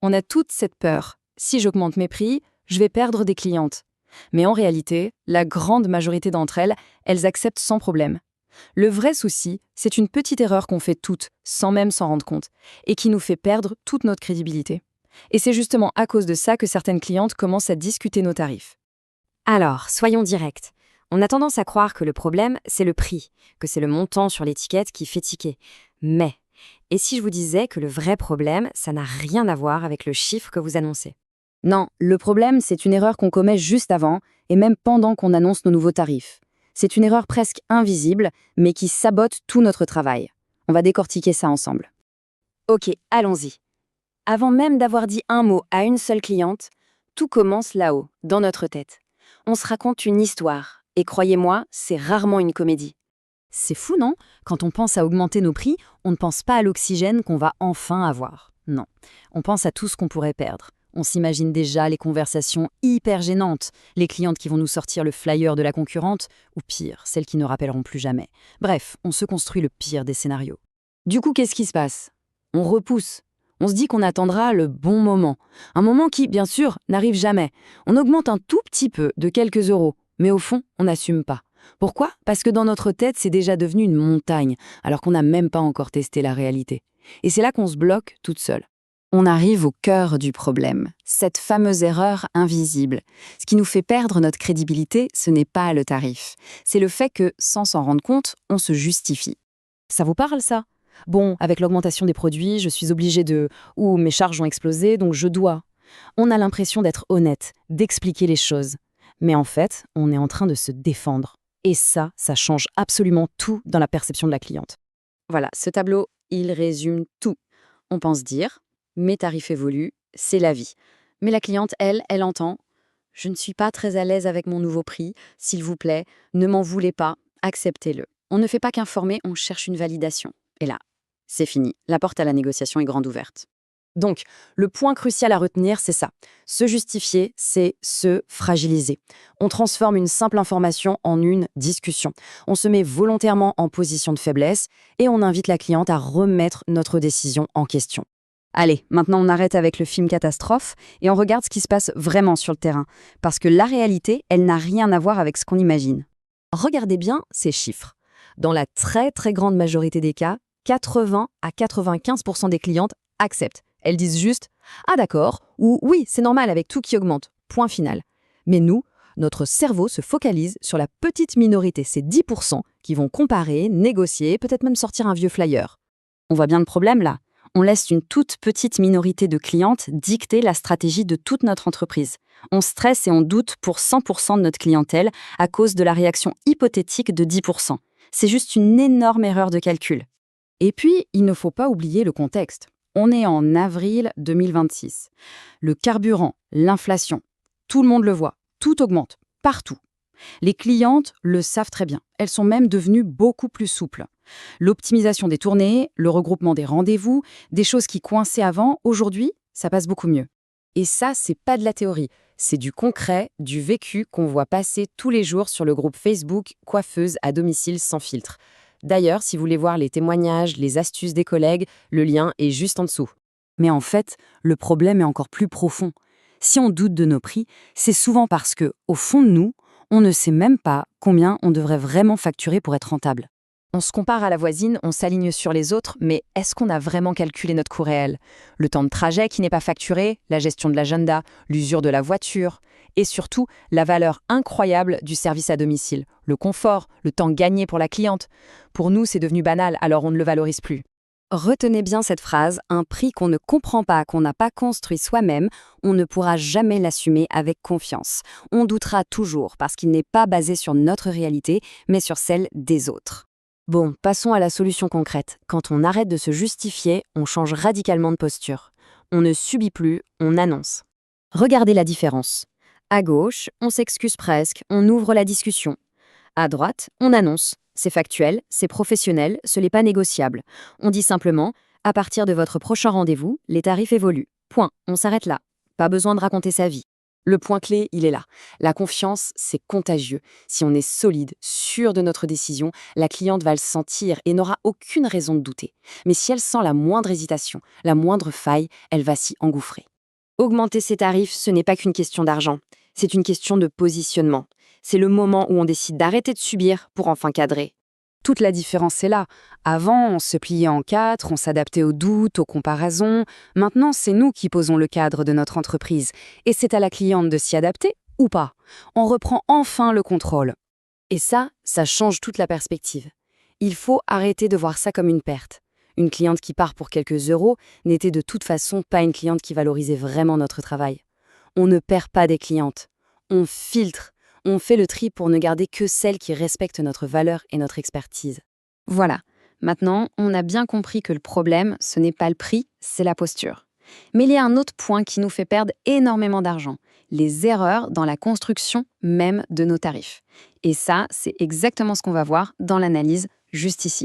On a toute cette peur. Si j'augmente mes prix, je vais perdre des clientes. Mais en réalité, la grande majorité d'entre elles, elles acceptent sans problème. Le vrai souci, c'est une petite erreur qu'on fait toutes, sans même s'en rendre compte, et qui nous fait perdre toute notre crédibilité. Et c'est justement à cause de ça que certaines clientes commencent à discuter nos tarifs. Alors, soyons directs. On a tendance à croire que le problème, c'est le prix, que c'est le montant sur l'étiquette qui fait tiquer. Mais, et si je vous disais que le vrai problème, ça n'a rien à voir avec le chiffre que vous annoncez? Non, le problème, c'est une erreur qu'on commet juste avant, et même pendant qu'on annonce nos nouveaux tarifs. C'est une erreur presque invisible, mais qui sabote tout notre travail. On va décortiquer ça ensemble. Ok, allons-y. Avant même d'avoir dit un mot à une seule cliente, tout commence là-haut, dans notre tête. On se raconte une histoire, et croyez-moi, c'est rarement une comédie. C'est fou, non? Quand on pense à augmenter nos prix, on ne pense pas à l'oxygène qu'on va enfin avoir. Non, on pense à tout ce qu'on pourrait perdre. On s'imagine déjà les conversations hyper gênantes, les clientes qui vont nous sortir le flyer de la concurrente, ou pire, celles qui ne rappelleront plus jamais. Bref, on se construit le pire des scénarios. Du coup, qu'est-ce qui se passe? On repousse. On se dit qu'on attendra le bon moment. Un moment qui, bien sûr, n'arrive jamais. On augmente un tout petit peu, de quelques euros, mais au fond, on n'assume pas. Pourquoi? Parce que dans notre tête, c'est déjà devenu une montagne, alors qu'on n'a même pas encore testé la réalité. Et c'est là qu'on se bloque toute seule. On arrive au cœur du problème, cette fameuse erreur invisible. Ce qui nous fait perdre notre crédibilité, ce n'est pas le tarif. C'est le fait que, sans s'en rendre compte, on se justifie. Ça vous parle, ça? Bon, avec l'augmentation des produits, je suis obligée de... Ou mes charges ont explosé, donc je dois. On a l'impression d'être honnête, d'expliquer les choses. Mais en fait, on est en train de se défendre. Et ça change absolument tout dans la perception de la cliente. Voilà, ce tableau, il résume tout. On pense dire, mes tarifs évoluent, c'est la vie. Mais la cliente, elle entend, je ne suis pas très à l'aise avec mon nouveau prix, s'il vous plaît, ne m'en voulez pas, acceptez-le. On ne fait pas qu'informer, on cherche une validation. Et là, c'est fini, la porte à la négociation est grande ouverte. Donc, le point crucial à retenir, c'est ça. Se justifier, c'est se fragiliser. On transforme une simple information en une discussion. On se met volontairement en position de faiblesse et on invite la cliente à remettre notre décision en question. Allez, maintenant on arrête avec le film catastrophe et on regarde ce qui se passe vraiment sur le terrain. Parce que la réalité, elle n'a rien à voir avec ce qu'on imagine. Regardez bien ces chiffres. Dans la très très grande majorité des cas, 80 à 95% des clientes acceptent. Elles disent juste « Ah d'accord » ou « Oui, c'est normal avec tout qui augmente ». Point final. Mais nous, notre cerveau se focalise sur la petite minorité, ces 10% qui vont comparer, négocier, peut-être même sortir un vieux flyer. On voit bien le problème là. On laisse une toute petite minorité de clientes dicter la stratégie de toute notre entreprise. On stresse et on doute pour 100% de notre clientèle à cause de la réaction hypothétique de 10%. C'est juste une énorme erreur de calcul. Et puis, il ne faut pas oublier le contexte. On est en avril 2026. Le carburant, l'inflation, tout le monde le voit, tout augmente, partout. Les clientes le savent très bien, elles sont même devenues beaucoup plus souples. L'optimisation des tournées, le regroupement des rendez-vous, des choses qui coinçaient avant, aujourd'hui, ça passe beaucoup mieux. Et ça, c'est pas de la théorie, c'est du concret, du vécu qu'on voit passer tous les jours sur le groupe Facebook Coiffeuse à domicile sans filtre. D'ailleurs, si vous voulez voir les témoignages, les astuces des collègues, le lien est juste en dessous. Mais en fait, le problème est encore plus profond. Si on doute de nos prix, c'est souvent parce que, au fond de nous, on ne sait même pas combien on devrait vraiment facturer pour être rentable. On se compare à la voisine, on s'aligne sur les autres, mais est-ce qu'on a vraiment calculé notre coût réel? Le temps de trajet qui n'est pas facturé, la gestion de l'agenda, l'usure de la voiture, et surtout la valeur incroyable du service à domicile, le confort, le temps gagné pour la cliente. Pour nous, c'est devenu banal, alors on ne le valorise plus. Retenez bien cette phrase, un prix qu'on ne comprend pas, qu'on n'a pas construit soi-même, on ne pourra jamais l'assumer avec confiance. On doutera toujours parce qu'il n'est pas basé sur notre réalité, mais sur celle des autres. Bon, passons à la solution concrète. Quand on arrête de se justifier, on change radicalement de posture. On ne subit plus, on annonce. Regardez la différence. À gauche, on s'excuse presque, on ouvre la discussion. À droite, on annonce. C'est factuel, c'est professionnel, ce n'est pas négociable. On dit simplement, à partir de votre prochain rendez-vous, les tarifs évoluent. Point, on s'arrête là. Pas besoin de raconter sa vie. Le point clé, il est là. La confiance, c'est contagieux. Si on est solide, sûr de notre décision, la cliente va le sentir et n'aura aucune raison de douter. Mais si elle sent la moindre hésitation, la moindre faille, elle va s'y engouffrer. Augmenter ses tarifs, ce n'est pas qu'une question d'argent, c'est une question de positionnement. C'est le moment où on décide d'arrêter de subir pour enfin cadrer. Toute la différence est là. Avant, on se pliait en quatre, on s'adaptait aux doutes, aux comparaisons. Maintenant, c'est nous qui posons le cadre de notre entreprise. Et c'est à la cliente de s'y adapter ou pas. On reprend enfin le contrôle. Et ça change toute la perspective. Il faut arrêter de voir ça comme une perte. Une cliente qui part pour quelques euros n'était de toute façon pas une cliente qui valorisait vraiment notre travail. On ne perd pas des clientes. On filtre. On fait le tri pour ne garder que celles qui respectent notre valeur et notre expertise. Voilà, maintenant, on a bien compris que le problème, ce n'est pas le prix, c'est la posture. Mais il y a un autre point qui nous fait perdre énormément d'argent, les erreurs dans la construction même de nos tarifs. Et ça, c'est exactement ce qu'on va voir dans l'analyse juste ici.